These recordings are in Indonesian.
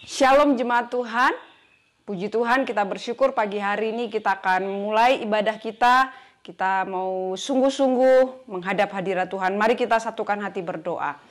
Shalom jemaat Tuhan, puji Tuhan kita bersyukur pagi hari ini kita akan mulai ibadah kita. Kita mau sungguh-sungguh menghadap hadirat Tuhan. Mari kita satukan hati berdoa.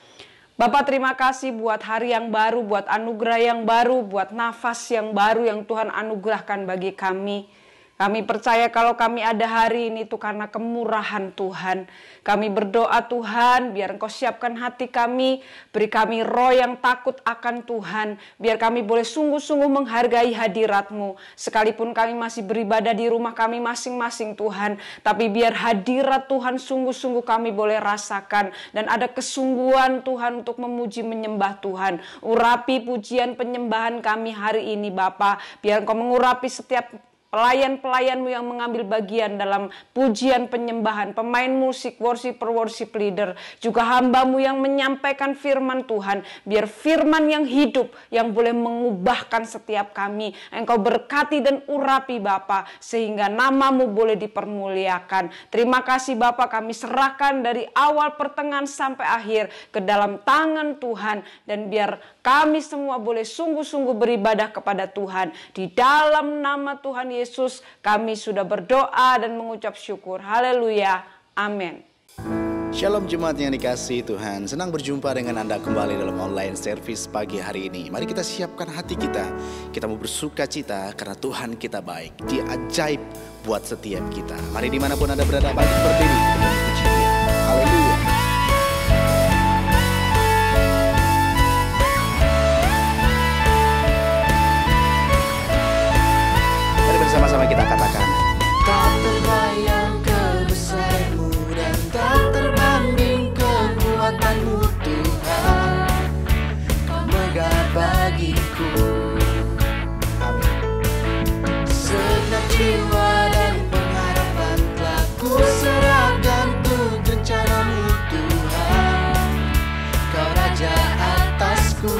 Bapa, terima kasih buat hari yang baru, buat anugerah yang baru, buat nafas yang baru yang Tuhan anugerahkan bagi kami. Kami percaya kalau kami ada hari ini itu karena kemurahan Tuhan. Kami berdoa Tuhan, biar Engkau siapkan hati kami, beri kami roh yang takut akan Tuhan. Biar kami boleh sungguh-sungguh menghargai hadirat-Mu. Sekalipun kami masih beribadah di rumah kami masing-masing Tuhan. Tapi biar hadirat Tuhan sungguh-sungguh kami boleh rasakan. Dan ada kesungguhan Tuhan untuk memuji menyembah Tuhan. Urapi pujian penyembahan kami hari ini Bapa. Biar Engkau mengurapi setiap pelayan-pelayan-Mu yang mengambil bagian dalam pujian penyembahan, pemain musik, worship leader, juga hamba-Mu yang menyampaikan firman Tuhan, biar firman yang hidup, yang boleh mengubahkan setiap kami, Engkau berkati dan urapi Bapa, sehingga nama-Mu boleh dipermuliakan. Terima kasih Bapa, kami serahkan dari awal pertengahan sampai akhir ke dalam tangan Tuhan, dan biar kami semua boleh sungguh-sungguh beribadah kepada Tuhan. Di dalam nama Tuhan Yesus kami sudah berdoa dan mengucap syukur. Haleluya. Amin. Shalom jemaat yang dikasihi Tuhan. Senang berjumpa dengan Anda kembali dalam online service pagi hari ini. Mari kita siapkan hati kita. Kita mau bersuka cita karena Tuhan kita baik. Dia ajaib buat setiap kita. Mari dimanapun Anda berada, bangkit berdiri. Puji Dia. Haleluya. Sama-sama kita katakan. Tak terbayang kebesaran-Mu dan tak terbanding kekuatan-Mu Tuhan. Kau megah bagiku. Amin. Segenap jiwa dan pengharapan telah ku serahkan untuk rencana-Mu Tuhan. Kau Raja atasku.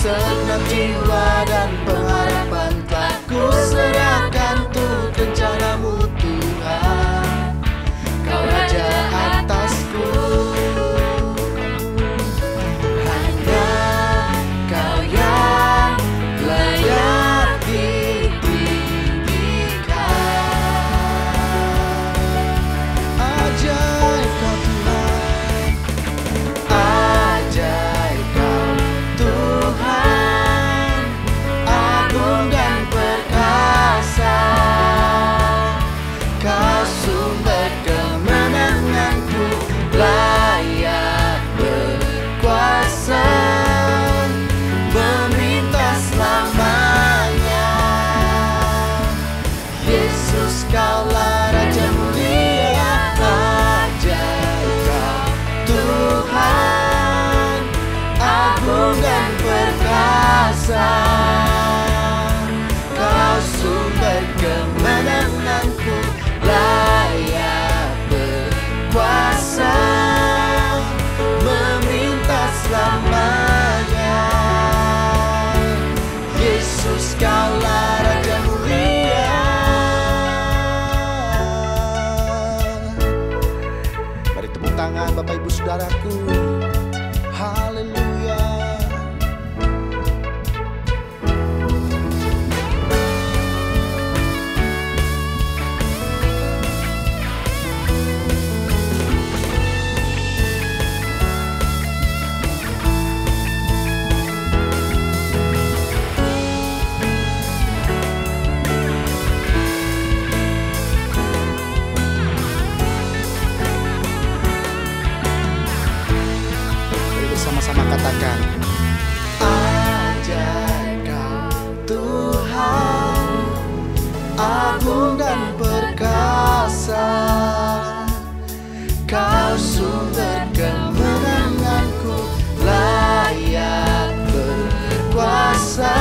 Segenap jiwa dan pengharapan telah ku serahkan untuk rencana-Mu Tuhan. Kau Raja atasku. Hanya Kau yang layak ditinggikan. Ajaib Kau Tuhan. Ajaib Kau Tuhan, agung dan perkasa. Kau sumber kemenanganku, layak berkuasa, memerintah selamanya. Yesus Kaulah Raja mulia, ajaib Kau Tuhan, agung dan perkasa. Kau sumber kemenanganku, layak berkuasa, memerintah selamanya. Yesus Kaulah Raja mulia. Mari tepuk tangan Bapak Ibu Saudaraku. Haleluya. bersama-sama katakan. Ajaib Kau Tuhan, agung dan perkasa, Kau sumber kemenanganku, layak berkuasa,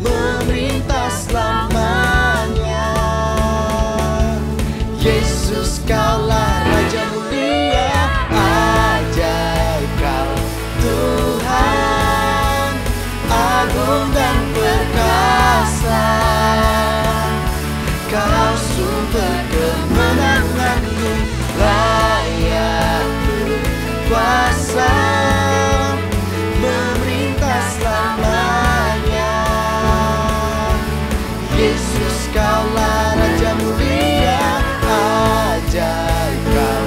memerintah selamanya. Yesus Kaulah Raja mulia, ajaib Kau Tuhan, agung dan perkasa, Kau sumber kemenanganku, layak berkuasa, memerintah selamanya. Yesus Kaulah Raja mulia, ajaib Kau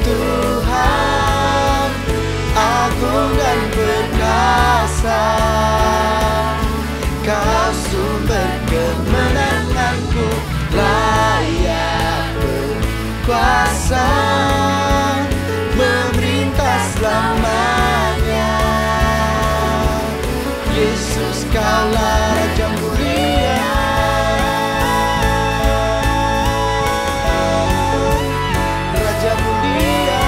Tuhan, agung dan perkasa, Kau sumber kemenanganku, layak berkuasa, memerintah selamanya. Yesus Kaulah Raja mulia, Raja mulia,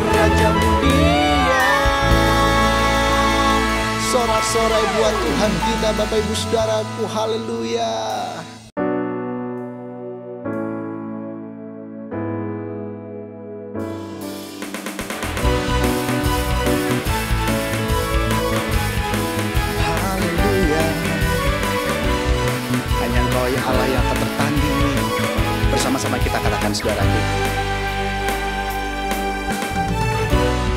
Raja mulia. Sorak-sorai buat Tuhan kita, Bapak Ibu Saudaraku, haleluya. Haleluya. Hanya Engkau ya Allah yang tak tertandingi. Bersama-sama kita katakan saudaraku.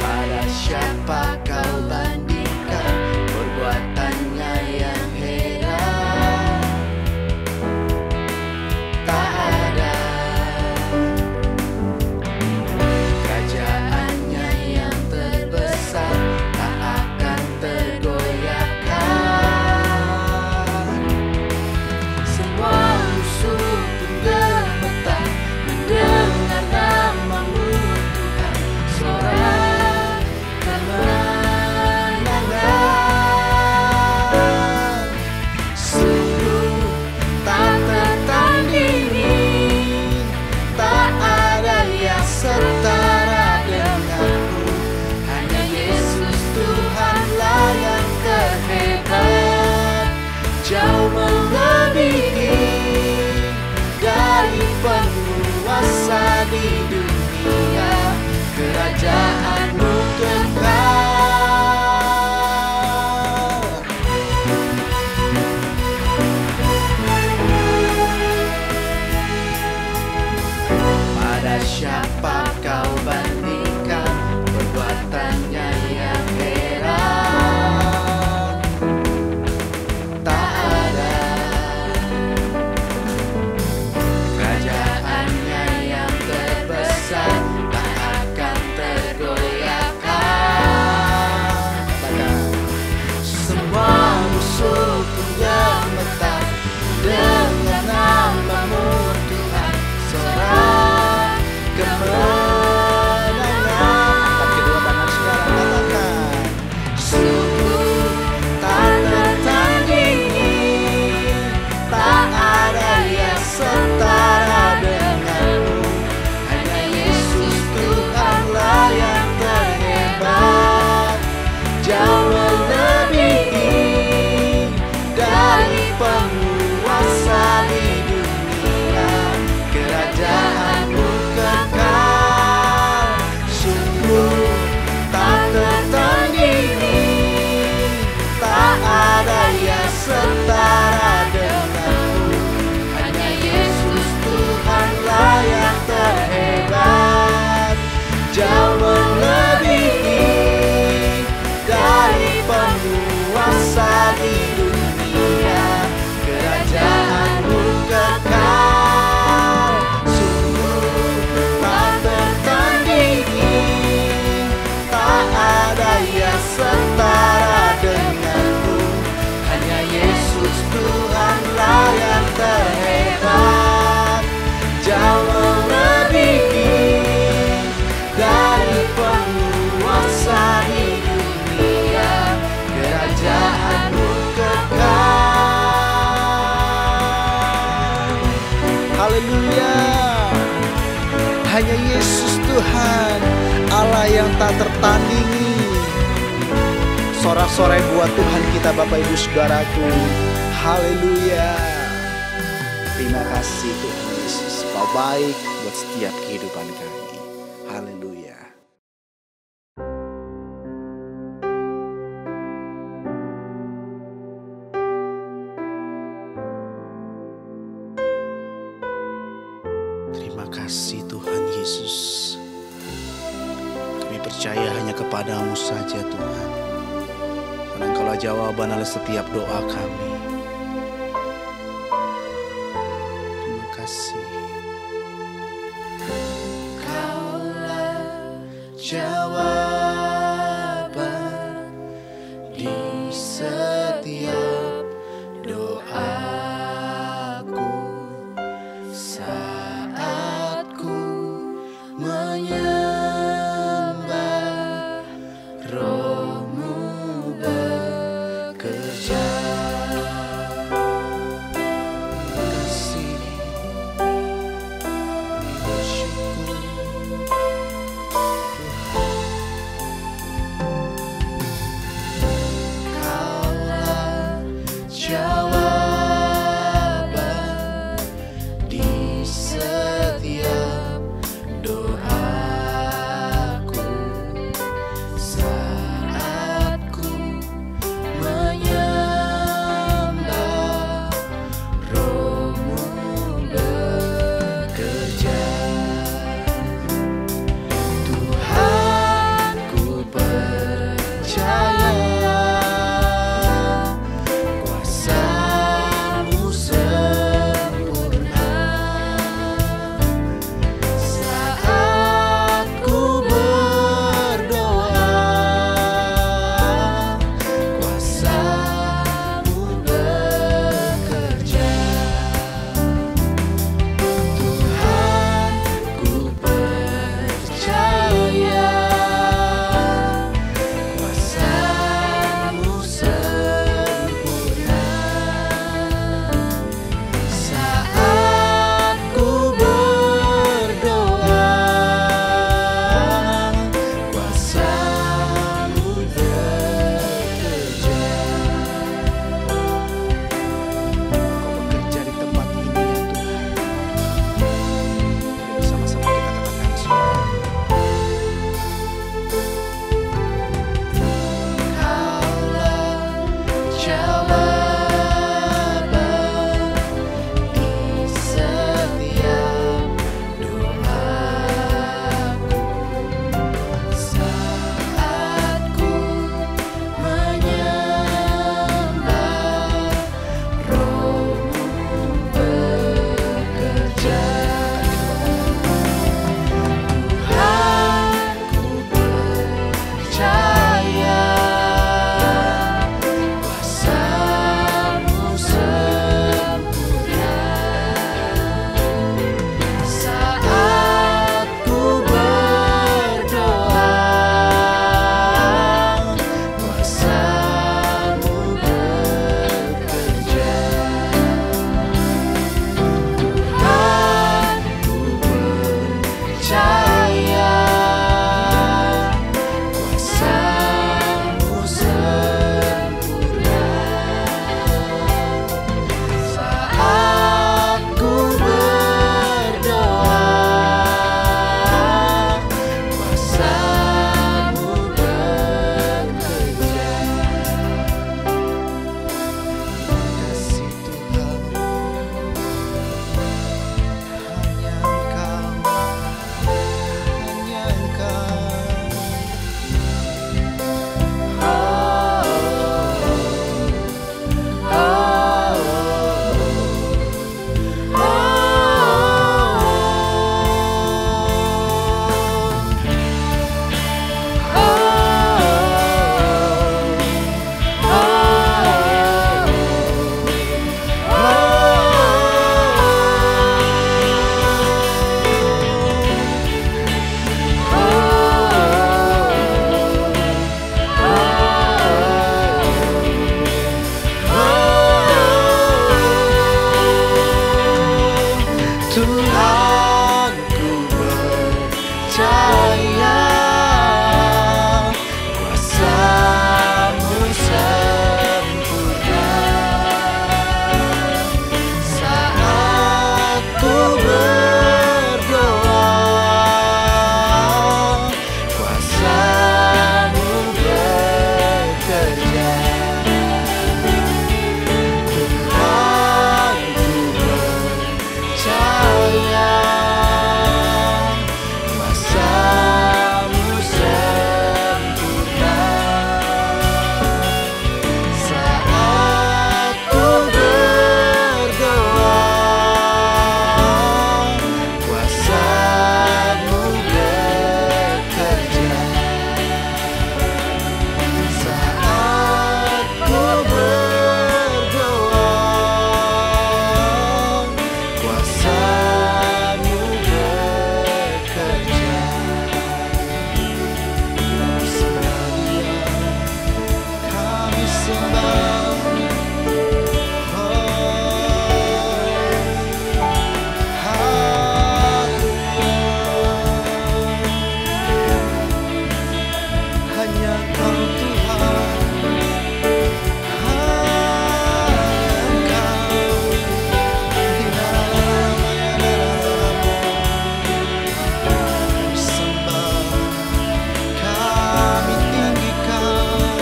Pada siapa Kau bandingkan perbuatannya yang heran? Tak ada. Kerajaannya yang terbesar tak akan tergoyahkan. Semua musuh pun gemetar mendengar nama-Mu Tuhan. Sorak kemenangan, sungguh tak tertandingi, tak ada yang setara denganmu. Hanya Yesus Tuhanlah yang terhebat, jauh melebihi dari penguasa di dunia. Kerajaan-Mu kekal. Pada siapa Kau bandingkan perbuatannya yang heran? Tak ada. Kerajaannya yang terbesar tak akan tergoyahkan. Semua musuh pun gemetar dengan nama-Mu Tuhan. Sorak kemenangan. Angkat kedua tangan sekarang. Haleluya. Hanya Yesus Tuhan, Allah yang tak tertandingi. Sorak-sorai buat Tuhan kita Bapak Ibu Saudaraku. Haleluya. Terima kasih Tuhan Yesus, Kau baik buat setiap kehidupan kami. Haleluya. Terima kasih Tuhan Yesus. Kami percaya hanya kepadamu saja Tuhan. Karena Engkaulah jawaban atas setiap doa kami. Terima kasih. Kaulah jawaban di setiap doaku saat ku menyembah, Roh-Mu bekerja. Terima kasih, kami bersyukur Tuhan. Tuhan ku percaya kuasa-Mu sempurna. Saat ku berdoa, kuasa-Mu bekerja. Tuhan ku percaya kuasa-Mu sempurna. Saat ku berdoa, kuasa-Mu bekerja. Saat ku berdoa, kuasa-Mu bekerja. Kami sembah, hanya Kau Tuhan, kami sembah, kami tinggikan,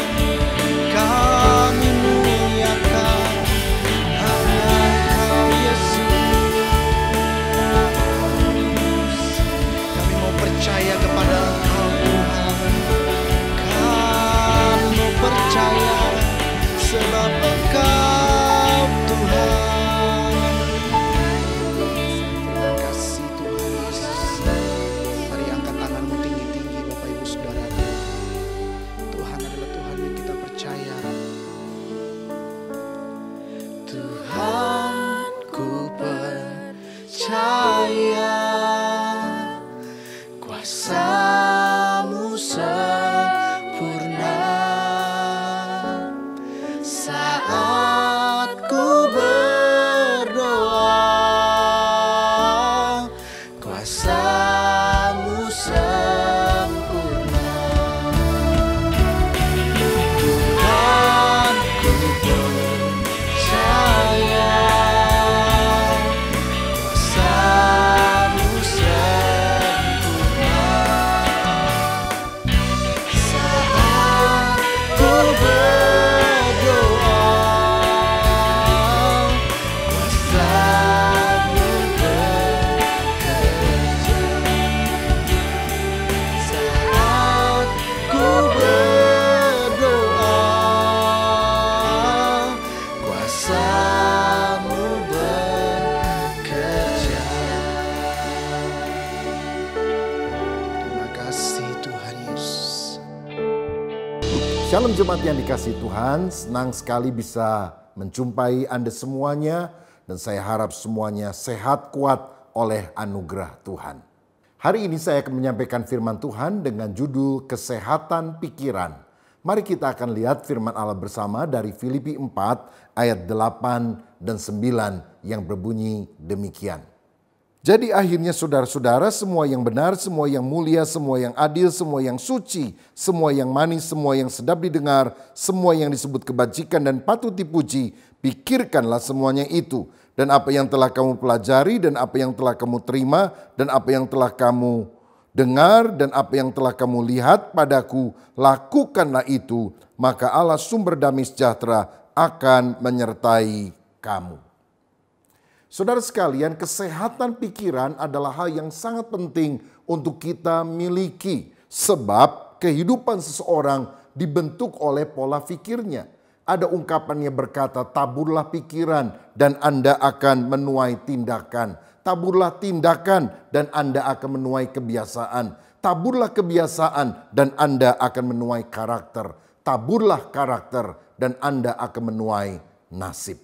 kami muliakan hanya Kau Yesus. Kami mau percaya kepada Engkau Tuhan, kami mau percaya sebab Engkau Tuhan. Terima kasih Tuhan Yesus. Mari angkat tanganmu tinggi-tinggi Bapak Ibu Saudaraku. Tuhan adalah Tuhan yang kita percaya. Tuhan ku percaya kuasa-Mu sempurna. Saat ku berdoa, kuasa-Mu sempurna. Tuhan ku percaya kuasa-Mu sempurna. Saat ku berdoa, kuasa-Mu bekerja. Saat ku berdoa, kuasa-Mu bekerja. Terima kasih Tuhan Yesus. Shalom jemaat yang dikasihi Tuhan, senang sekali bisa menjumpai Anda semuanya dan saya harap semuanya sehat kuat oleh anugerah Tuhan. Hari ini saya akan menyampaikan firman Tuhan dengan judul Kesehatan Pikiran. Mari kita akan lihat firman Allah bersama dari Filipi 4 ayat 8 dan 9 yang berbunyi demikian. Jadi akhirnya saudara-saudara, semua yang benar, semua yang mulia, semua yang adil, semua yang suci, semua yang manis, semua yang sedap didengar, semua yang disebut kebajikan dan patut dipuji, pikirkanlah semuanya itu. Dan apa yang telah kamu pelajari, dan apa yang telah kamu terima, dan apa yang telah kamu dengar, dan apa yang telah kamu lihat padaku, lakukanlah itu, maka Allah sumber damai sejahtera akan menyertai kamu. Saudara sekalian, kesehatan pikiran adalah hal yang sangat penting untuk kita miliki. Sebab kehidupan seseorang dibentuk oleh pola pikirnya. Ada ungkapan yang berkata, taburlah pikiran dan Anda akan menuai tindakan. Taburlah tindakan dan Anda akan menuai kebiasaan. Taburlah kebiasaan dan Anda akan menuai karakter. Taburlah karakter dan Anda akan menuai nasib.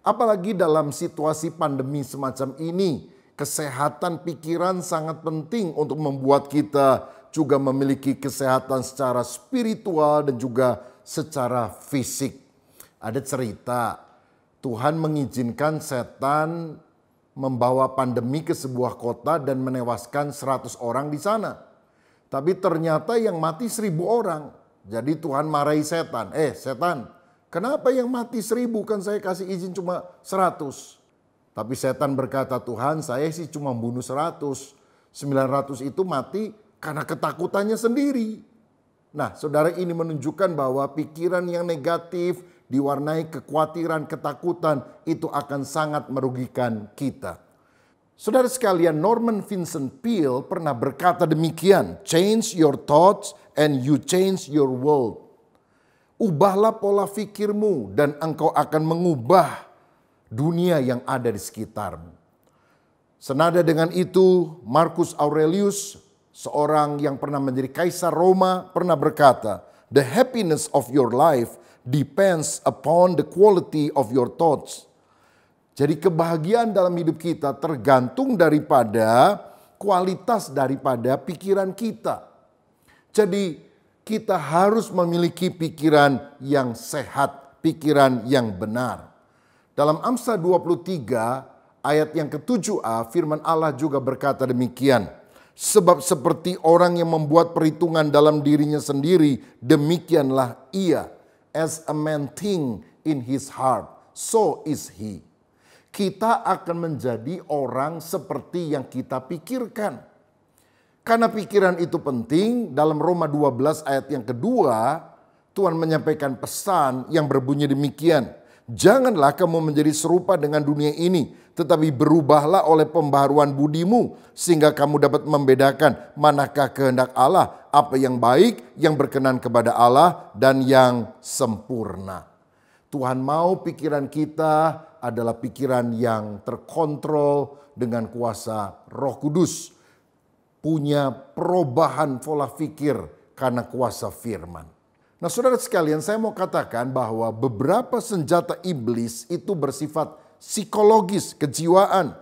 Apalagi dalam situasi pandemi semacam ini, kesehatan pikiran sangat penting untuk membuat kita juga memiliki kesehatan secara spiritual dan juga secara fisik. Ada cerita, Tuhan mengizinkan setan membawa pandemi ke sebuah kota dan menewaskan 100 orang di sana. Tapi ternyata yang mati 1.000 orang. Jadi Tuhan marahi setan. Setan, kenapa yang mati 1.000 kan saya kasih izin cuma 100. Tapi setan berkata, Tuhan saya sih cuma bunuh 100. 900 itu mati karena ketakutannya sendiri. Nah, saudara, ini menunjukkan bahwa pikiran yang negatif diwarnai kekhawatiran, ketakutan, itu akan sangat merugikan kita. Saudara sekalian, Norman Vincent Peale pernah berkata demikian, change your thoughts and you change your world. Ubahlah pola pikirmu dan engkau akan mengubah dunia yang ada di sekitarmu. Senada dengan itu, Marcus Aurelius, seorang yang pernah menjadi kaisar Roma, pernah berkata, the happiness of your life depends upon the quality of your thoughts. Jadi kebahagiaan dalam hidup kita tergantung daripada kualitas daripada pikiran kita. Jadi kita harus memiliki pikiran yang sehat, pikiran yang benar. Dalam Amsal 23 ayat yang ke-7a, firman Allah juga berkata demikian. Sebab seperti orang yang membuat perhitungan dalam dirinya sendiri, demikianlah ia. As a man think in his heart, so is he. Kita akan menjadi orang seperti yang kita pikirkan. Karena pikiran itu penting, dalam Roma 12 ayat yang kedua, Tuhan menyampaikan pesan yang berbunyi demikian. Janganlah kamu menjadi serupa dengan dunia ini, tetapi berubahlah oleh pembaharuan budimu, sehingga kamu dapat membedakan manakah kehendak Allah, apa yang baik, yang berkenan kepada Allah, dan yang sempurna. Tuhan mau pikiran kita adalah pikiran yang terkontrol dengan kuasa Roh Kudus. Punya perubahan pola pikir karena kuasa firman. Nah, saudara sekalian, saya mau katakan bahwa beberapa senjata iblis itu bersifat psikologis, kejiwaan.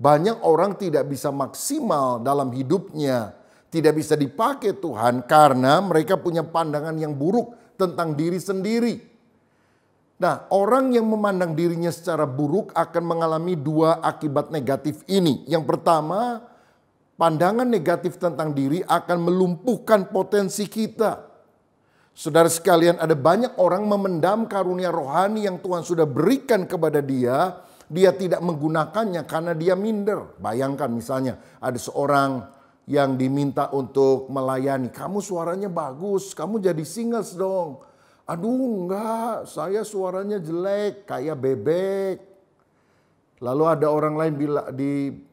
Banyak orang tidak bisa maksimal dalam hidupnya, tidak bisa dipakai Tuhan karena mereka punya pandangan yang buruk tentang diri sendiri. Nah, orang yang memandang dirinya secara buruk akan mengalami dua akibat negatif ini. Yang pertama, pandangan negatif tentang diri akan melumpuhkan potensi kita. Saudara sekalian, ada banyak orang memendam karunia rohani yang Tuhan sudah berikan kepada dia. Dia tidak menggunakannya karena dia minder. Bayangkan misalnya ada seorang yang diminta untuk melayani. Kamu suaranya bagus, kamu jadi singers dong. Aduh enggak, saya suaranya jelek kayak bebek. Lalu ada orang lain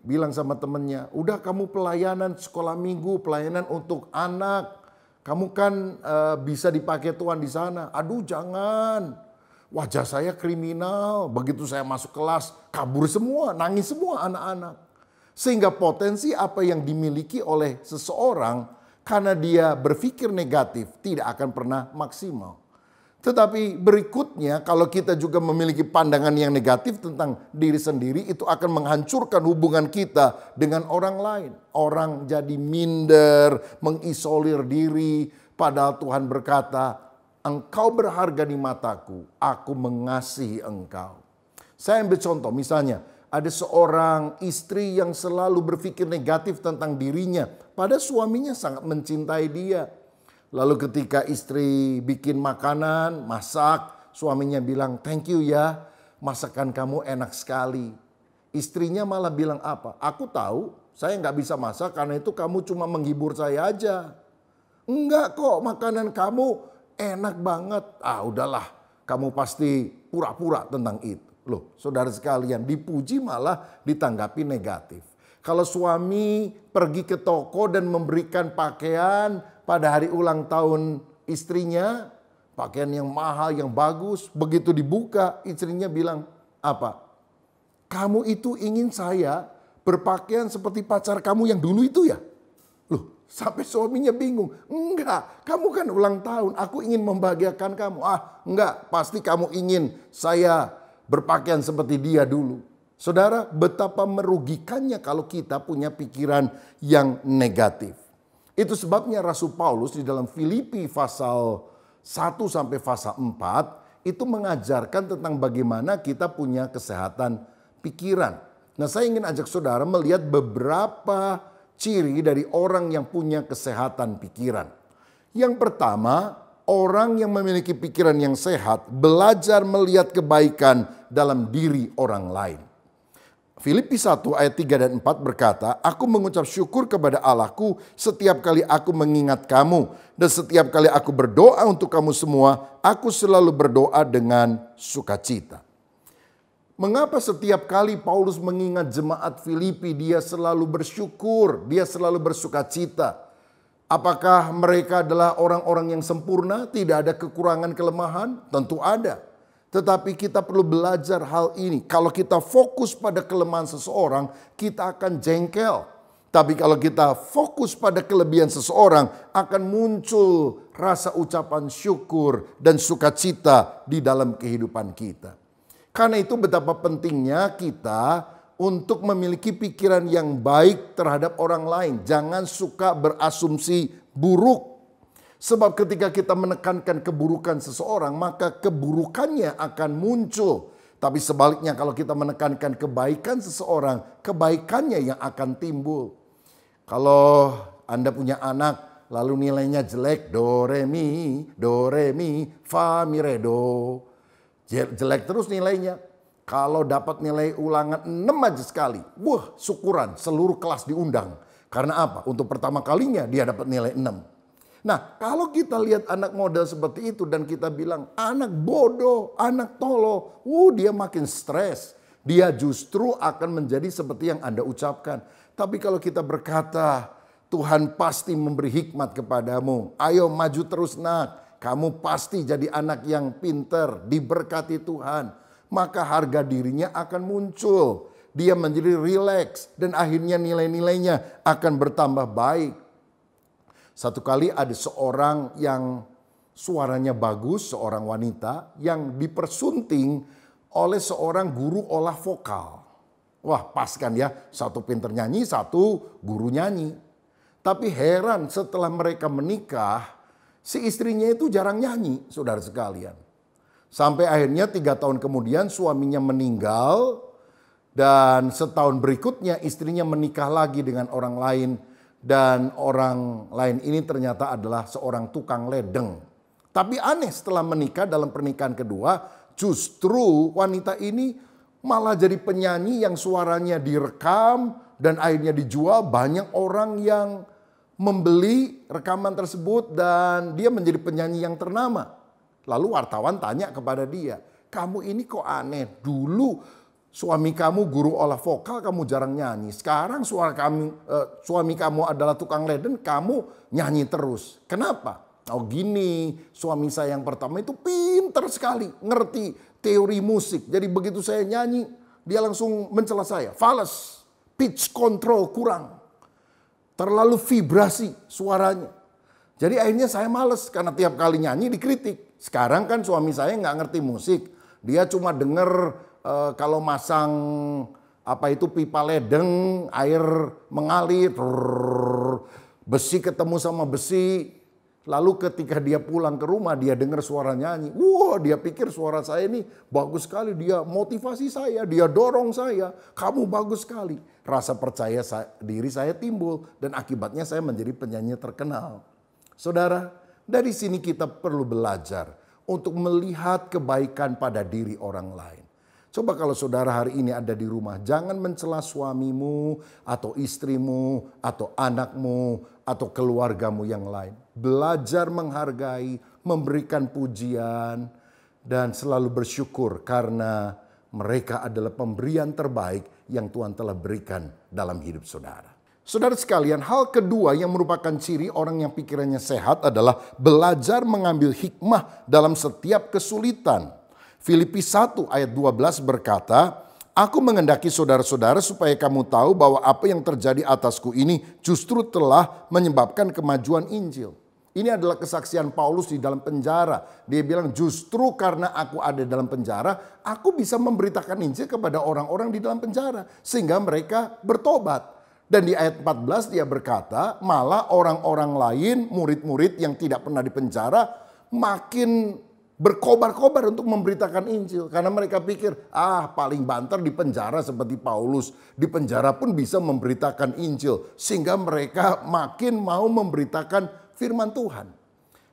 bilang sama temannya, udah kamu pelayanan sekolah minggu, pelayanan untuk anak. Kamu kan bisa dipakai Tuhan di sana. Aduh jangan, wajah saya kriminal. Begitu saya masuk kelas, kabur semua, nangis semua anak-anak. Sehingga potensi apa yang dimiliki oleh seseorang karena dia berpikir negatif tidak akan pernah maksimal. Tetapi berikutnya kalau kita juga memiliki pandangan yang negatif tentang diri sendiri, itu akan menghancurkan hubungan kita dengan orang lain. Orang jadi minder, mengisolir diri, padahal Tuhan berkata, engkau berharga di mataku, aku mengasihi engkau. Saya ambil contoh, misalnya ada seorang istri yang selalu berpikir negatif tentang dirinya, padahal suaminya sangat mencintai dia. Lalu ketika istri bikin makanan, masak, suaminya bilang, thank you ya, masakan kamu enak sekali. Istrinya malah bilang apa? Aku tahu, saya nggak bisa masak karena itu kamu cuma menghibur saya aja. Enggak kok, makanan kamu enak banget. Ah udahlah, kamu pasti pura-pura tentang itu. Loh, saudara sekalian, dipuji malah ditanggapi negatif. Kalau suami pergi ke toko dan memberikan pakaian pada hari ulang tahun istrinya, pakaian yang mahal, yang bagus, begitu dibuka, istrinya bilang, apa? Kamu itu ingin saya berpakaian seperti pacar kamu yang dulu itu ya? Loh, sampai suaminya bingung. Enggak, kamu kan ulang tahun, aku ingin membahagiakan kamu. Ah, enggak, pasti kamu ingin saya berpakaian seperti dia dulu. Saudara, betapa merugikannya kalau kita punya pikiran yang negatif. Itu sebabnya Rasul Paulus di dalam Filipi pasal 1 sampai pasal 4 itu mengajarkan tentang bagaimana kita punya kesehatan pikiran. Nah, saya ingin ajak saudara melihat beberapa ciri dari orang yang punya kesehatan pikiran. Yang pertama, orang yang memiliki pikiran yang sehat belajar melihat kebaikan dalam diri orang lain. Filipi 1 ayat 3 dan 4 berkata, "Aku mengucap syukur kepada Allahku setiap kali aku mengingat kamu. Dan setiap kali aku berdoa untuk kamu semua, aku selalu berdoa dengan sukacita." Mengapa setiap kali Paulus mengingat jemaat Filipi, dia selalu bersyukur, dia selalu bersukacita? Apakah mereka adalah orang-orang yang sempurna, tidak ada kekurangan kelemahan? Tentu ada. Tetapi kita perlu belajar hal ini. Kalau kita fokus pada kelemahan seseorang, kita akan jengkel. Tapi kalau kita fokus pada kelebihan seseorang, akan muncul rasa ucapan syukur dan sukacita di dalam kehidupan kita. Karena itu betapa pentingnya kita untuk memiliki pikiran yang baik terhadap orang lain. Jangan suka berasumsi buruk. Sebab ketika kita menekankan keburukan seseorang, maka keburukannya akan muncul. Tapi sebaliknya kalau kita menekankan kebaikan seseorang, kebaikannya yang akan timbul. Kalau Anda punya anak lalu nilainya jelek, do re mi, fa mi re do. Jelek terus nilainya. Kalau dapat nilai ulangan 6 aja sekali, wah syukuran, seluruh kelas diundang. Karena apa? Untuk pertama kalinya dia dapat nilai 6. Nah, kalau kita lihat anak model seperti itu dan kita bilang anak bodoh, anak tolol, dia makin stres. Dia justru akan menjadi seperti yang Anda ucapkan. Tapi kalau kita berkata, Tuhan pasti memberi hikmat kepadamu. Ayo maju terus nak. Kamu pasti jadi anak yang pinter, diberkati Tuhan. Maka harga dirinya akan muncul. Dia menjadi rileks dan akhirnya nilai-nilainya akan bertambah baik. Satu kali ada seorang yang suaranya bagus, seorang wanita yang dipersunting oleh seorang guru olah vokal. Wah pas kan ya, satu pinter nyanyi, satu guru nyanyi. Tapi heran setelah mereka menikah, si istrinya itu jarang nyanyi, saudara sekalian. Sampai akhirnya 3 tahun kemudian suaminya meninggal. Dan setahun berikutnya istrinya menikah lagi dengan orang lain. Dan orang lain ini ternyata adalah seorang tukang ledeng. Tapi aneh setelah menikah dalam pernikahan kedua, justru wanita ini malah jadi penyanyi yang suaranya direkam. Dan akhirnya dijual, banyak orang yang membeli rekaman tersebut dan dia menjadi penyanyi yang ternama. Lalu wartawan tanya kepada dia, kamu ini kok aneh, dulu suami kamu guru olah vokal, kamu jarang nyanyi. Sekarang suami kamu adalah tukang ledeng, kamu nyanyi terus. Kenapa? Oh gini, suami saya yang pertama itu pinter sekali, ngerti teori musik. Jadi begitu saya nyanyi, dia langsung mencela saya, fals, pitch control kurang. Terlalu vibrasi suaranya. Jadi akhirnya saya males karena tiap kali nyanyi dikritik. Sekarang kan suami saya nggak ngerti musik. Dia cuma denger kalau masang pipa ledeng, air mengalir, besi ketemu sama besi. Lalu ketika dia pulang ke rumah dia dengar suara nyanyi. Wah dia pikir suara saya ini bagus sekali. Dia motivasi saya, dia dorong saya. Kamu bagus sekali. Rasa percaya diri saya timbul. Dan akibatnya saya menjadi penyanyi terkenal. Saudara, dari sini kita perlu belajar untuk melihat kebaikan pada diri orang lain. Coba kalau saudara hari ini ada di rumah, jangan mencela suamimu atau istrimu atau anakmu atau keluargamu yang lain. Belajar menghargai, memberikan pujian dan selalu bersyukur karena mereka adalah pemberian terbaik yang Tuhan telah berikan dalam hidup saudara. Saudara sekalian, hal kedua yang merupakan ciri orang yang pikirannya sehat adalah belajar mengambil hikmah dalam setiap kesulitan. Filipi 1 ayat 12 berkata, aku mengendaki saudara-saudara supaya kamu tahu bahwa apa yang terjadi atasku ini justru telah menyebabkan kemajuan Injil. Ini adalah kesaksian Paulus di dalam penjara. Dia bilang justru karena aku ada dalam penjara, aku bisa memberitakan Injil kepada orang-orang di dalam penjara. Sehingga mereka bertobat. Dan di ayat 14 dia berkata, malah orang-orang lain, murid-murid yang tidak pernah di penjara, makin berkobar-kobar untuk memberitakan Injil. Karena mereka pikir, paling banter di penjara seperti Paulus. Di penjara pun bisa memberitakan Injil. Sehingga mereka makin mau memberitakan firman Tuhan.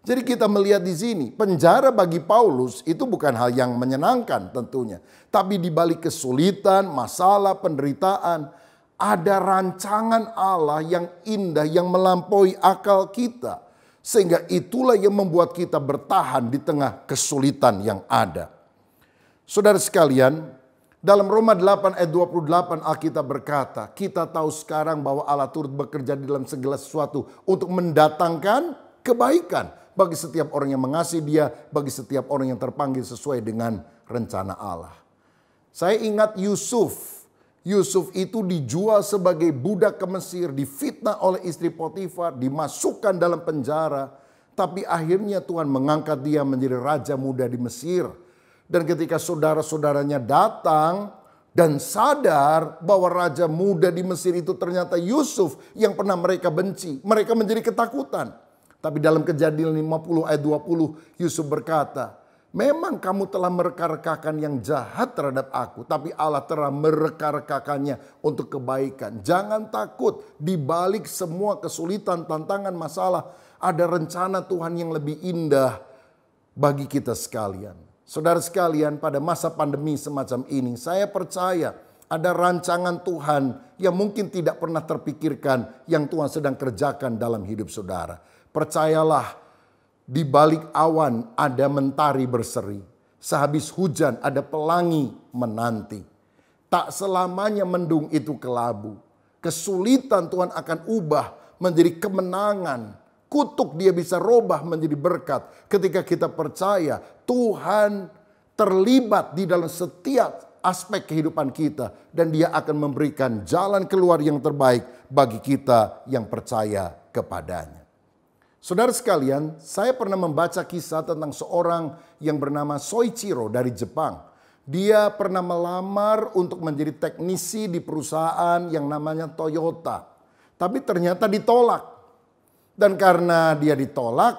Jadi kita melihat di sini, penjara bagi Paulus itu bukan hal yang menyenangkan tentunya. Tapi di balik kesulitan, masalah, penderitaan, ada rancangan Allah yang indah, yang melampaui akal kita. Sehingga itulah yang membuat kita bertahan di tengah kesulitan yang ada. Saudara sekalian, dalam Roma 8 ayat 28 Alkitab berkata, kita tahu sekarang bahwa Allah turut bekerja di dalam segala sesuatu untuk mendatangkan kebaikan bagi setiap orang yang mengasihi Dia, bagi setiap orang yang terpanggil sesuai dengan rencana Allah. Saya ingat Yusuf. Yusuf itu dijual sebagai budak ke Mesir, difitnah oleh istri Potifar, dimasukkan dalam penjara. Tapi akhirnya Tuhan mengangkat dia menjadi raja muda di Mesir. Dan ketika saudara-saudaranya datang dan sadar bahwa raja muda di Mesir itu ternyata Yusuf yang pernah mereka benci, mereka menjadi ketakutan. Tapi dalam Kejadian 50 ayat 20 Yusuf berkata, memang kamu telah mereka-rekakan yang jahat terhadap aku, tapi Allah telah mereka-rekakannya untuk kebaikan. Jangan takut, di balik semua kesulitan, tantangan, masalah, ada rencana Tuhan yang lebih indah bagi kita sekalian. Saudara sekalian, pada masa pandemi semacam ini, saya percaya ada rancangan Tuhan yang mungkin tidak pernah terpikirkan yang Tuhan sedang kerjakan dalam hidup saudara. Percayalah, di balik awan ada mentari berseri. Sehabis hujan ada pelangi menanti. Tak selamanya mendung itu kelabu. Kesulitan Tuhan akan ubah menjadi kemenangan. Kutuk Dia bisa robah menjadi berkat. Ketika kita percaya Tuhan terlibat di dalam setiap aspek kehidupan kita. Dan Dia akan memberikan jalan keluar yang terbaik bagi kita yang percaya kepadanya. Saudara sekalian, saya pernah membaca kisah tentang seorang yang bernama Soichiro dari Jepang. Dia pernah melamar untuk menjadi teknisi di perusahaan yang namanya Toyota. Tapi ternyata ditolak. Dan karena dia ditolak,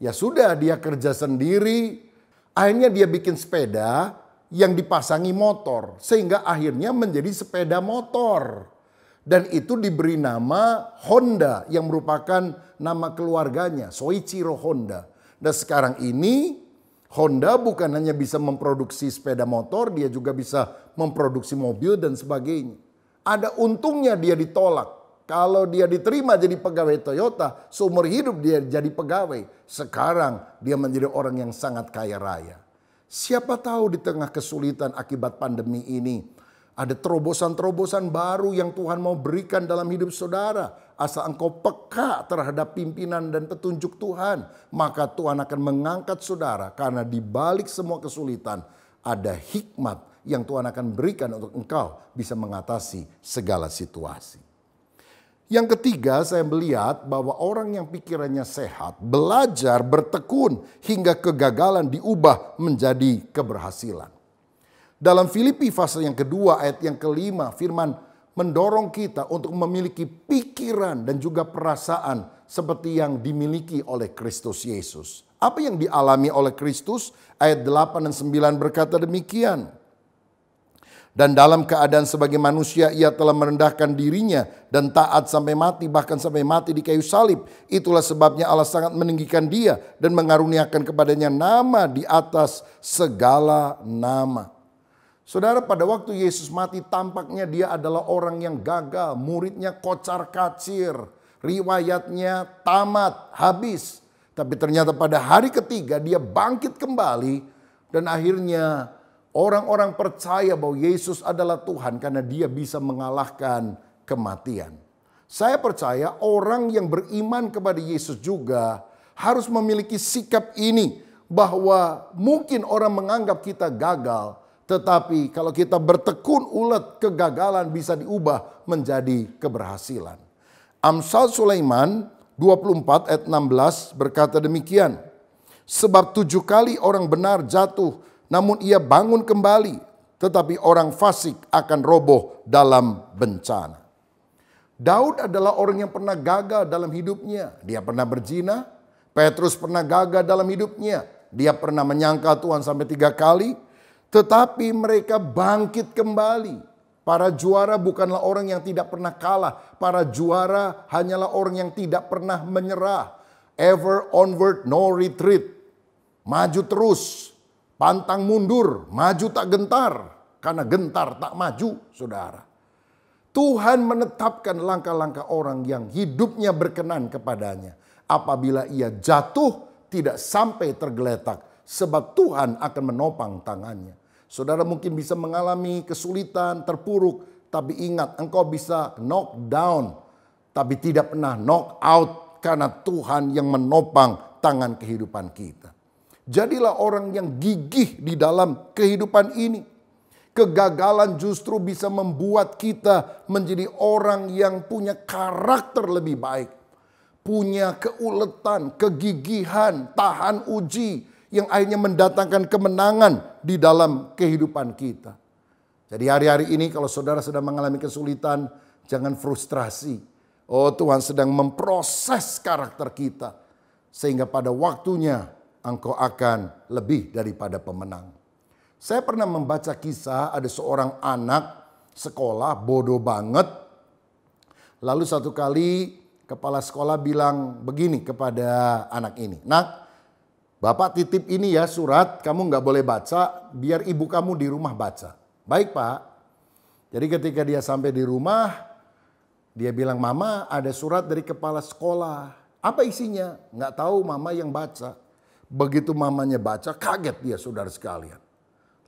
ya sudah dia kerja sendiri. Akhirnya dia bikin sepeda yang dipasangi motor. Sehingga akhirnya menjadi sepeda motor. Dan itu diberi nama Honda yang merupakan nama keluarganya, Soichiro Honda. Dan sekarang ini Honda bukan hanya bisa memproduksi sepeda motor, dia juga bisa memproduksi mobil dan sebagainya. Ada untungnya dia ditolak. Kalau dia diterima jadi pegawai Toyota, seumur hidup dia jadi pegawai. Sekarang dia menjadi orang yang sangat kaya raya. Siapa tahu di tengah kesulitan akibat pandemi ini, ada terobosan-terobosan baru yang Tuhan mau berikan dalam hidup saudara. Asal engkau peka terhadap pimpinan dan petunjuk Tuhan, maka Tuhan akan mengangkat saudara. Karena di balik semua kesulitan ada hikmat yang Tuhan akan berikan untuk engkau bisa mengatasi segala situasi. Yang ketiga, saya melihat bahwa orang yang pikirannya sehat, belajar, bertekun hingga kegagalan diubah menjadi keberhasilan. Dalam Filipi pasal yang kedua ayat yang kelima, firman mendorong kita untuk memiliki pikiran dan juga perasaan seperti yang dimiliki oleh Kristus Yesus. Apa yang dialami oleh Kristus? Ayat 8 dan 9 berkata demikian. Dan dalam keadaan sebagai manusia ia telah merendahkan dirinya dan taat sampai mati, bahkan sampai mati di kayu salib. Itulah sebabnya Allah sangat meninggikan dia dan mengaruniakan kepadanya nama di atas segala nama. Saudara, pada waktu Yesus mati tampaknya dia adalah orang yang gagal. Muridnya kocar kacir. Riwayatnya tamat, habis. Tapi ternyata pada hari ketiga dia bangkit kembali. Dan akhirnya orang-orang percaya bahwa Yesus adalah Tuhan karena dia bisa mengalahkan kematian. Saya percaya orang yang beriman kepada Yesus juga harus memiliki sikap ini. Bahwa mungkin orang menganggap kita gagal. Tetapi kalau kita bertekun ulet, kegagalan bisa diubah menjadi keberhasilan. Amsal Sulaiman 24 ayat 16 berkata demikian. Sebab 7 kali orang benar jatuh, namun ia bangun kembali. Tetapi orang fasik akan roboh dalam bencana. Daud adalah orang yang pernah gagal dalam hidupnya. Dia pernah berzina. Petrus pernah gagal dalam hidupnya. Dia pernah menyangkal Tuhan sampai 3 kali, tetapi mereka bangkit kembali. Para juara bukanlah orang yang tidak pernah kalah. Para juara hanyalah orang yang tidak pernah menyerah. Ever onward, no retreat. Maju terus, pantang mundur, maju tak gentar. Karena gentar tak maju, saudara. Tuhan menetapkan langkah-langkah orang yang hidupnya berkenan kepadanya. Apabila ia jatuh, tidak sampai tergeletak. Sebab Tuhan akan menopang tangannya. Saudara mungkin bisa mengalami kesulitan, terpuruk. Tapi ingat, engkau bisa knock down. Tapi tidak pernah knock out. Karena Tuhan yang menopang tangan kehidupan kita. Jadilah orang yang gigih di dalam kehidupan ini. Kegagalan justru bisa membuat kita menjadi orang yang punya karakter lebih baik. Punya keuletan, kegigihan, tahan uji yang akhirnya mendatangkan kemenangan di dalam kehidupan kita. Jadi hari-hari ini kalau saudara sedang mengalami kesulitan, jangan frustrasi. Oh, Tuhan sedang memproses karakter kita. Sehingga pada waktunya engkau akan lebih daripada pemenang. Saya pernah membaca kisah ada seorang anak sekolah bodoh banget. Lalu satu kali kepala sekolah bilang begini kepada anak ini. Nak, Bapak titip ini ya surat, kamu nggak boleh baca, biar ibu kamu di rumah baca. Baik Pak. Jadi ketika dia sampai di rumah, dia bilang, Mama ada surat dari kepala sekolah. Apa isinya? Nggak tahu, Mama yang baca. Begitu mamanya baca, kaget dia saudara sekalian.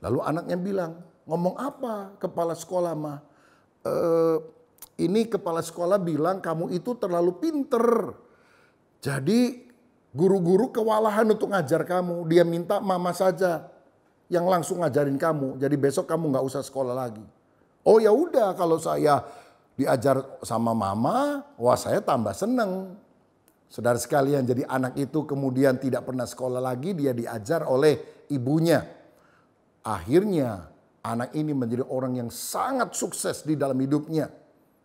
Lalu anaknya bilang, ngomong apa kepala sekolah mah? Ini kepala sekolah bilang kamu itu terlalu pinter. Jadi guru-guru kewalahan untuk ngajar kamu. Dia minta mama saja yang langsung ngajarin kamu. Jadi besok kamu nggak usah sekolah lagi. Oh ya udah kalau saya diajar sama mama, wah saya tambah seneng. Saudara sekalian, jadi anak itu kemudian tidak pernah sekolah lagi, dia diajar oleh ibunya. Akhirnya anak ini menjadi orang yang sangat sukses di dalam hidupnya.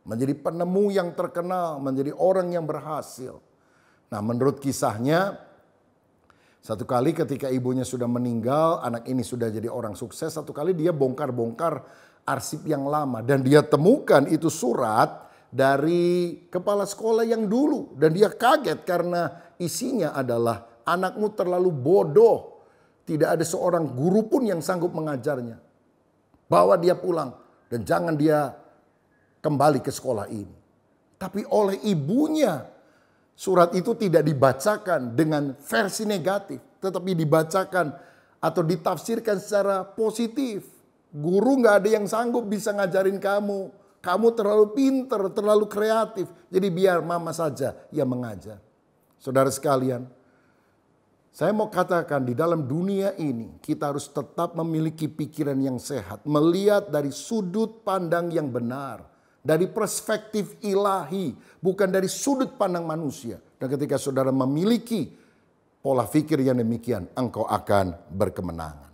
Menjadi penemu yang terkenal, menjadi orang yang berhasil. Nah menurut kisahnya, satu kali ketika ibunya sudah meninggal, anak ini sudah jadi orang sukses. Satu kali dia bongkar-bongkar arsip yang lama. Dan dia temukan itu surat dari kepala sekolah yang dulu. Dan dia kaget karena isinya adalah anakmu terlalu bodoh. Tidak ada seorang guru pun yang sanggup mengajarnya. Bawa dia pulang dan jangan dia kembali ke sekolah ini. Tapi oleh ibunya surat itu tidak dibacakan dengan versi negatif. Tetapi dibacakan atau ditafsirkan secara positif. Guru gak ada yang sanggup bisa ngajarin kamu. Kamu terlalu pinter, terlalu kreatif. Jadi biar mama saja yang mengajar. Saudara sekalian, saya mau katakan di dalam dunia ini kita harus tetap memiliki pikiran yang sehat. Melihat dari sudut pandang yang benar. Dari perspektif ilahi. Bukan dari sudut pandang manusia. Dan ketika saudara memiliki pola pikir yang demikian, engkau akan berkemenangan.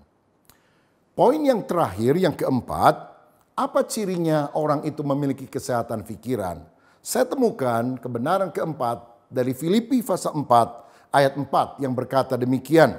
Poin yang terakhir, yang keempat. Apa cirinya orang itu memiliki kesehatan pikiran? Saya temukan kebenaran keempat dari Filipi pasal 4. Ayat 4 yang berkata demikian.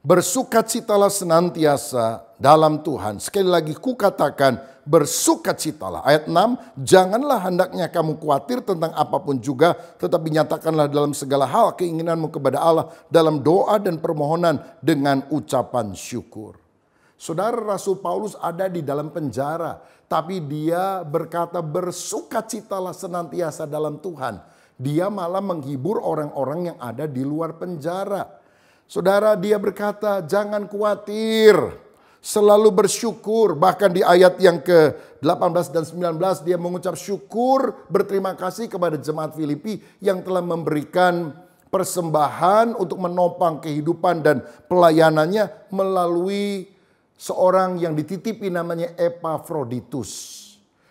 Bersukacitalah senantiasa dalam Tuhan. Sekali lagi kukatakan bersukacitalah. Ayat 6. Janganlah hendaknya kamu khawatir tentang apapun juga. Tetapi nyatakanlah dalam segala hal keinginanmu kepada Allah. Dalam doa dan permohonan dengan ucapan syukur. Saudara Rasul Paulus ada di dalam penjara. Tapi dia berkata bersukacitalah senantiasa dalam Tuhan. Dia malah menghibur orang-orang yang ada di luar penjara. Saudara, dia berkata jangan khawatir. Selalu bersyukur. Bahkan di ayat yang ke-18 dan 19 dia mengucap syukur. Berterima kasih kepada jemaat Filipi yang telah memberikan persembahan untuk menopang kehidupan dan pelayanannya melalui seorang yang dititipi namanya Epafroditus.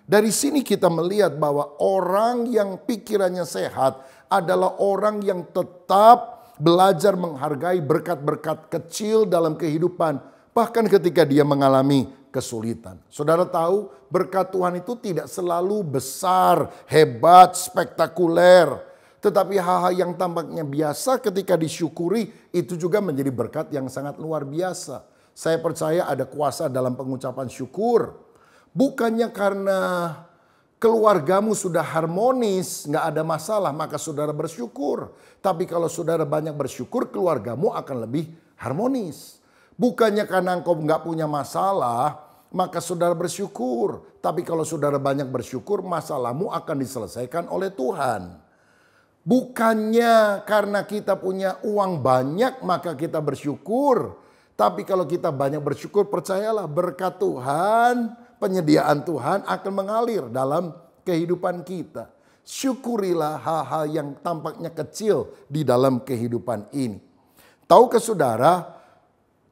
Dari sini kita melihat bahwa orang yang pikirannya sehat adalah orang yang tetap belajar menghargai berkat-berkat kecil dalam kehidupan. Bahkan ketika dia mengalami kesulitan. Saudara tahu berkat Tuhan itu tidak selalu besar, hebat, spektakuler. Tetapi hal-hal yang tampaknya biasa ketika disyukuri itu juga menjadi berkat yang sangat luar biasa. Saya percaya ada kuasa dalam pengucapan syukur. Bukannya karena keluargamu sudah harmonis, nggak ada masalah, maka saudara bersyukur. Tapi kalau saudara banyak bersyukur, keluargamu akan lebih harmonis. Bukannya karena engkau nggak punya masalah, maka saudara bersyukur. Tapi kalau saudara banyak bersyukur, masalahmu akan diselesaikan oleh Tuhan. Bukannya karena kita punya uang banyak maka kita bersyukur. Tapi kalau kita banyak bersyukur, percayalah berkat Tuhan, penyediaan Tuhan akan mengalir dalam kehidupan kita. Syukurilah hal-hal yang tampaknya kecil di dalam kehidupan ini. Tahukah saudara,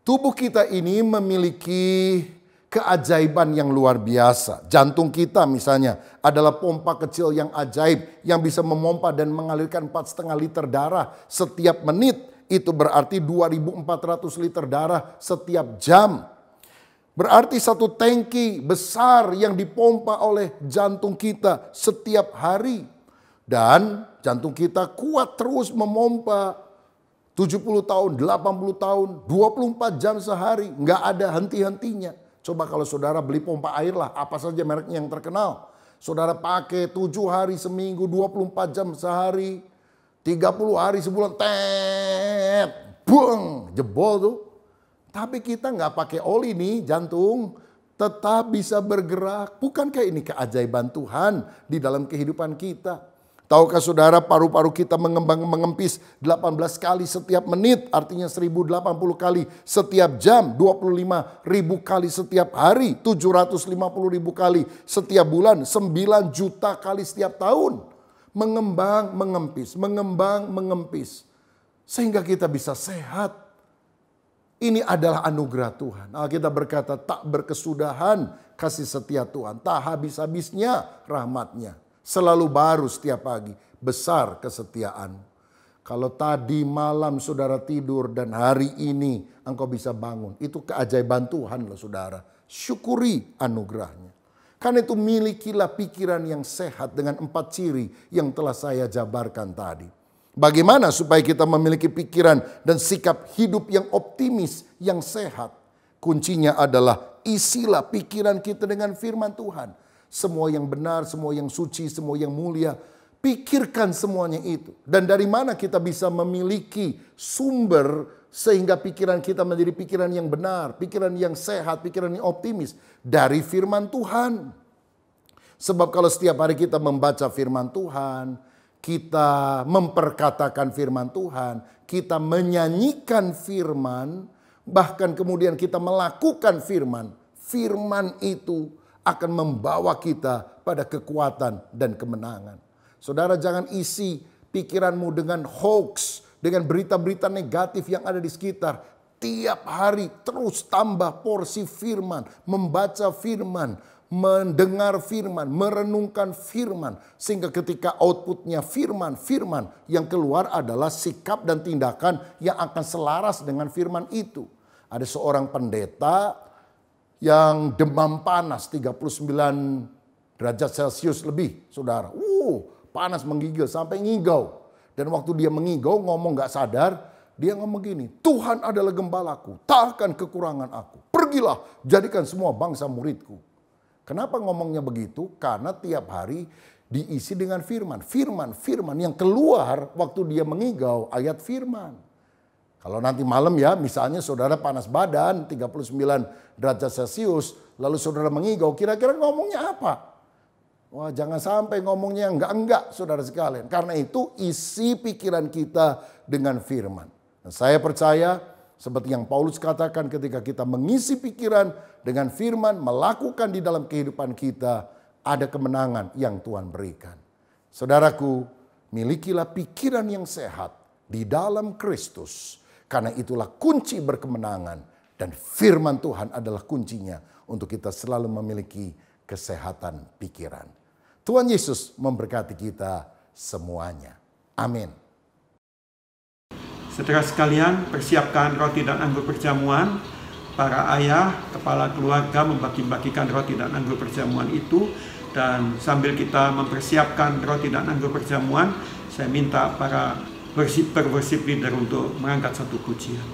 tubuh kita ini memiliki keajaiban yang luar biasa. Jantung kita misalnya adalah pompa kecil yang ajaib yang bisa memompa dan mengalirkan 4,5 liter darah setiap menit. Itu berarti 2.400 liter darah setiap jam. Berarti satu tangki besar yang dipompa oleh jantung kita setiap hari. Dan jantung kita kuat terus memompa 70 tahun, 80 tahun, 24 jam sehari. Nggak ada henti-hentinya. Coba kalau saudara beli pompa air lah, apa saja mereknya yang terkenal. Saudara pakai 7 hari seminggu, 24 jam sehari, 30 hari sebulan, bung, jebol tuh. Tapi kita nggak pakai oli nih, jantung tetap bisa bergerak. Bukankah ini keajaiban Tuhan di dalam kehidupan kita? Tahukah saudara, paru-paru kita mengempis 18 kali setiap menit, artinya 1080 kali setiap jam, 25.000 kali setiap hari, 750.000 kali setiap bulan, 9 juta kali setiap tahun. Mengembang, mengempis. Sehingga kita bisa sehat. Ini adalah anugerah Tuhan. Alkitab berkata, tak berkesudahan kasih setia Tuhan, tak habis-habisnya rahmatnya. Selalu baru setiap pagi, besar kesetiaan. Kalau tadi malam saudara tidur dan hari ini engkau bisa bangun, itu keajaiban Tuhan loh saudara. Syukuri anugerahnya. Karena itu milikilah pikiran yang sehat dengan 4 ciri yang telah saya jabarkan tadi. Bagaimana supaya kita memiliki pikiran dan sikap hidup yang optimis, yang sehat? Kuncinya adalah isilah pikiran kita dengan firman Tuhan. Semua yang benar, semua yang suci, semua yang mulia. Pikirkan semuanya itu. Dan dari mana kita bisa memiliki sumber sehingga pikiran kita menjadi pikiran yang benar, pikiran yang sehat, pikiran yang optimis. Dari firman Tuhan. Sebab kalau setiap hari kita membaca firman Tuhan, kita memperkatakan firman Tuhan, kita menyanyikan firman, bahkan kemudian kita melakukan firman. Firman itu akan membawa kita pada kekuatan dan kemenangan. Saudara, jangan isi pikiranmu dengan hoax, dengan berita-berita negatif yang ada di sekitar. Tiap hari terus tambah porsi firman, membaca firman, mendengar firman, merenungkan firman. Sehingga ketika outputnya firman yang keluar adalah sikap dan tindakan yang akan selaras dengan firman itu. Ada seorang pendeta yang demam panas 39 derajat Celcius lebih, saudara. Panas menggigil sampai ngigau. Dan waktu dia mengigau, ngomong gak sadar, dia ngomong gini, Tuhan adalah gembalaku, tak akan kekurangan aku. Pergilah, jadikan semua bangsa muridku. Kenapa ngomongnya begitu? Karena tiap hari diisi dengan firman. Firman yang keluar waktu dia mengigau, ayat firman. Kalau nanti malam ya, misalnya saudara panas badan 39 derajat Celcius, lalu saudara mengigau, kira-kira ngomongnya apa? Wah, jangan sampai ngomongnya enggak saudara sekalian. Karena itu isi pikiran kita dengan firman. Dan saya percaya seperti yang Paulus katakan, ketika kita mengisi pikiran dengan firman, melakukan di dalam kehidupan kita, ada kemenangan yang Tuhan berikan. Saudaraku, milikilah pikiran yang sehat di dalam Kristus. Karena itulah kunci berkemenangan. Dan firman Tuhan adalah kuncinya untuk kita selalu memiliki kesehatan pikiran. Tuhan Yesus memberkati kita semuanya. Amin. Saudara sekalian, persiapkan roti dan anggur perjamuan. Para ayah, kepala keluarga membagi-bagikan roti dan anggur perjamuan itu. Dan sambil kita mempersiapkan roti dan anggur perjamuan, Saya minta para worship leader untuk mengangkat satu pujian.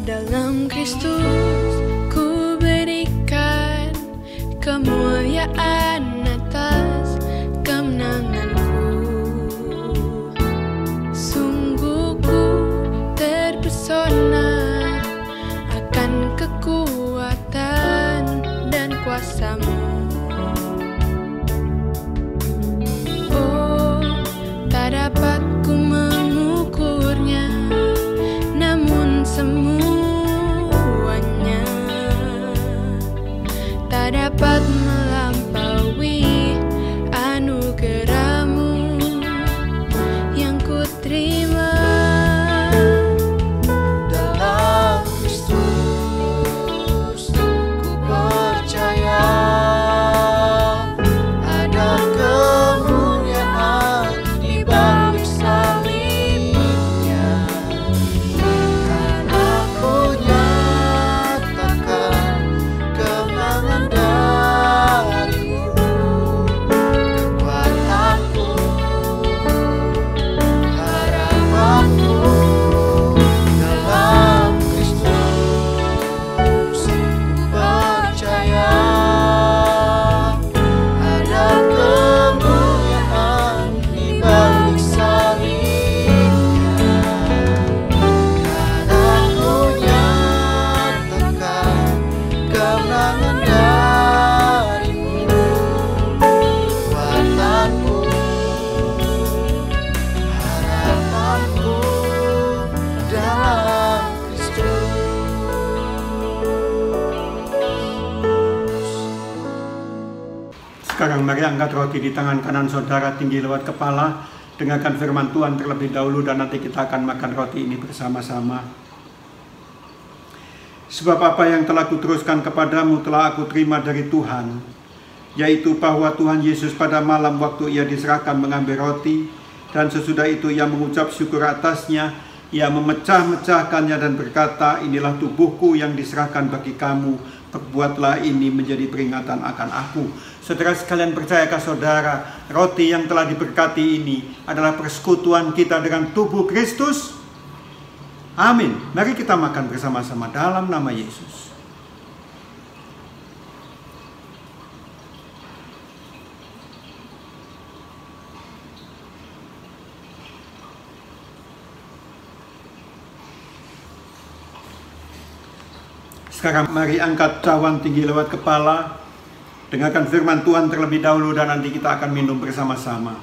Dalam Kristus ku berikan kemuliaan atas kemenanganku. Sungguh ku terpesona akan kekuatan dan kuasa-Mu. Oh, tak dapat ku mengukurnya, namun semuanya tak dapat melampaui anugerah-Mu yang ku terima. Dalam Kristus ku percaya ada kemuliaan di balik salibnya. Kan aku nyatakan kemenangan dari-Mu, kekuatanku, harapanku. Dalam Kristus ku percaya ada kemuliaan di balik salibnya. Kan aku nyatakan kemenangan dari-Mu, kekuatanku, harapanku dalam Kristus. Sekarang mari angkat roti di tangan kanan saudara tinggi lewat kepala. Dengarkan firman Tuhan terlebih dahulu dan nanti kita akan makan roti ini bersama-sama. Sebab apa yang telah kuteruskan kepadamu telah aku terima dari Tuhan, yaitu bahwa Tuhan Yesus pada malam waktu ia diserahkan mengambil roti, dan sesudah itu ia mengucap syukur atasnya, ia memecah-mecahkannya dan berkata, inilah tubuhku yang diserahkan bagi kamu, perbuatlah ini menjadi peringatan akan aku. Saudara sekalian, percayakah saudara, roti yang telah diberkati ini adalah persekutuan kita dengan tubuh Kristus? Amin. Mari kita makan bersama-sama dalam nama Yesus. Sekarang mari angkat cawan tinggi lewat kepala. Dengarkan firman Tuhan terlebih dahulu dan nanti kita akan minum bersama-sama.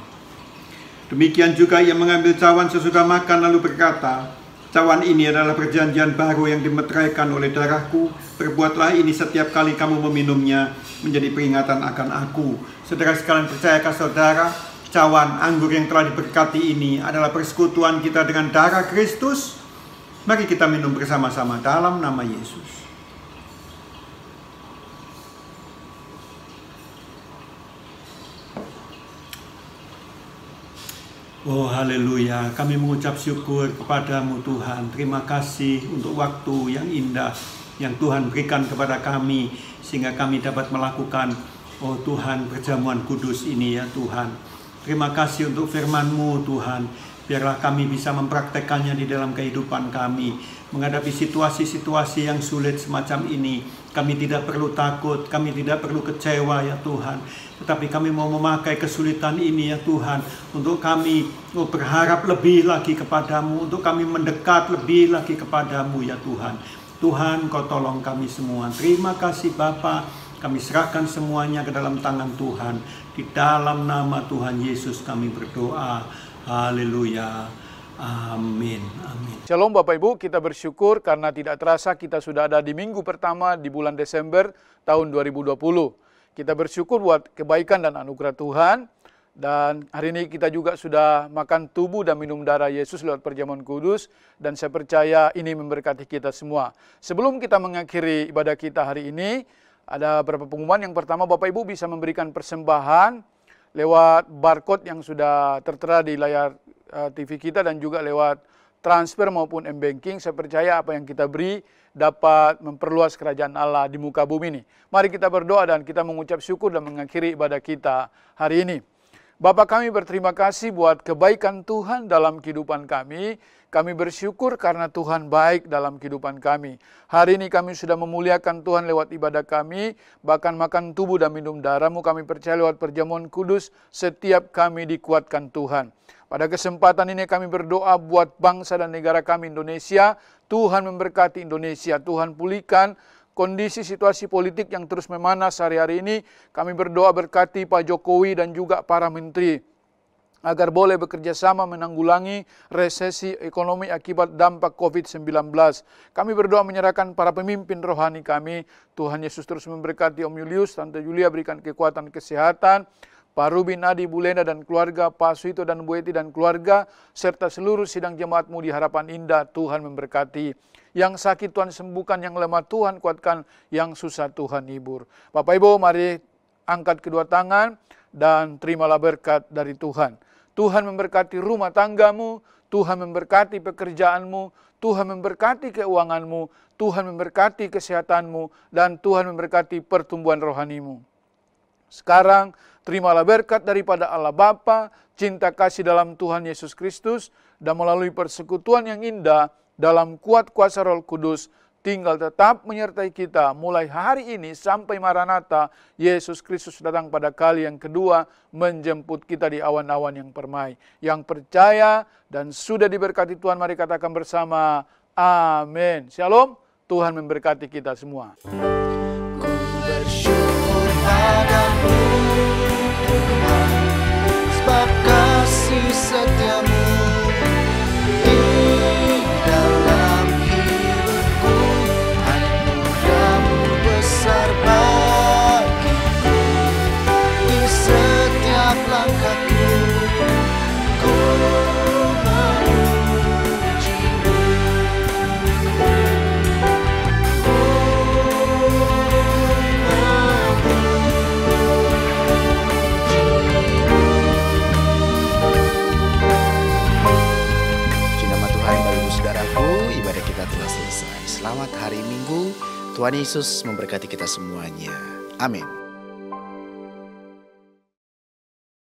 Demikian juga ia mengambil cawan sesudah makan lalu berkata, cawan ini adalah perjanjian baru yang dimeteraikan oleh darahku. Perbuatlah ini setiap kali kamu meminumnya menjadi peringatan akan aku. Saudara sekalian, percayakah saudara, cawan anggur yang telah diberkati ini adalah persekutuan kita dengan darah Kristus? Mari kita minum bersama-sama dalam nama Yesus. Oh haleluya, kami mengucap syukur kepadamu Tuhan. Terima kasih untuk waktu yang indah yang Tuhan berikan kepada kami, sehingga kami dapat melakukan, oh Tuhan, perjamuan kudus ini ya Tuhan. Terima kasih untuk firman-Mu Tuhan. Biarlah kami bisa mempraktekannya di dalam kehidupan kami. Menghadapi situasi-situasi yang sulit semacam ini, kami tidak perlu takut, kami tidak perlu kecewa ya Tuhan. Tetapi kami mau memakai kesulitan ini ya Tuhan, untuk kami berharap lebih lagi kepadamu, untuk kami mendekat lebih lagi kepadamu ya Tuhan. Tuhan, Kau tolong kami semua. Terima kasih Bapa, kami serahkan semuanya ke dalam tangan Tuhan. Di dalam nama Tuhan Yesus kami berdoa. Haleluya. Amin. Amin. Shalom Bapak Ibu, kita bersyukur karena tidak terasa kita sudah ada di minggu pertama di bulan Desember tahun 2020. Kita bersyukur buat kebaikan dan anugerah Tuhan. Dan hari ini kita juga sudah makan tubuh dan minum darah Yesus lewat perjamuan kudus. Dan saya percaya ini memberkati kita semua. Sebelum kita mengakhiri ibadah kita hari ini, ada beberapa pengumuman. Yang pertama, Bapak Ibu bisa memberikan persembahan lewat barcode yang sudah tertera di layar TV kita dan juga lewat transfer maupun m-banking. Saya percaya apa yang kita beri dapat memperluas kerajaan Allah di muka bumi ini. Mari kita berdoa dan kita mengucap syukur dan mengakhiri ibadah kita hari ini. Bapa kami berterima kasih buat kebaikan Tuhan dalam kehidupan kami. Kami bersyukur karena Tuhan baik dalam kehidupan kami. Hari ini kami sudah memuliakan Tuhan lewat ibadah kami, bahkan makan tubuh dan minum darah-Mu. Kami percaya lewat perjamuan kudus, setiap kami dikuatkan Tuhan. Pada kesempatan ini kami berdoa buat bangsa dan negara kami Indonesia. Tuhan memberkati Indonesia, Tuhan pulihkan kondisi situasi politik yang terus memanas hari-hari ini. Kami berdoa berkati Pak Jokowi dan juga para menteri, agar boleh bekerja sama menanggulangi resesi ekonomi akibat dampak COVID-19. Kami berdoa menyerahkan para pemimpin rohani kami. Tuhan Yesus terus memberkati Om Julius, Tante Julia berikan kekuatan kesehatan, Pak Rubin, Adi, Bu Lena dan keluarga, Pak Suito dan Bu Eti dan keluarga, serta seluruh sidang jemaat-Mu di Harapan Indah. Tuhan memberkati. Yang sakit Tuhan sembuhkan, yang lemah Tuhan kuatkan, yang susah Tuhan hibur. Bapak Ibu, mari angkat kedua tangan dan terimalah berkat dari Tuhan. Tuhan memberkati rumah tanggamu, Tuhan memberkati pekerjaanmu, Tuhan memberkati keuanganmu, Tuhan memberkati kesehatanmu, dan Tuhan memberkati pertumbuhan rohanimu. Sekarang, terimalah berkat daripada Allah Bapa, cinta kasih dalam Tuhan Yesus Kristus, dan melalui persekutuan yang indah dalam kuat kuasa Roh Kudus, tinggal tetap menyertai kita mulai hari ini sampai Maranatha, Yesus Kristus datang pada kali yang kedua menjemput kita di awan-awan yang permai. Yang percaya dan sudah diberkati Tuhan, mari katakan bersama, amin. Shalom, Tuhan memberkati kita semua. Ku bersyukur padamu Tuhan, sebab kasih setiamu di dalam hidupku. Anugerah-Mu besar bagiku, di setiap langkahku ku memuji-Mu. Ibadah kita telah selesai. Selamat hari Minggu. Tuhan Yesus memberkati kita semuanya. Amin.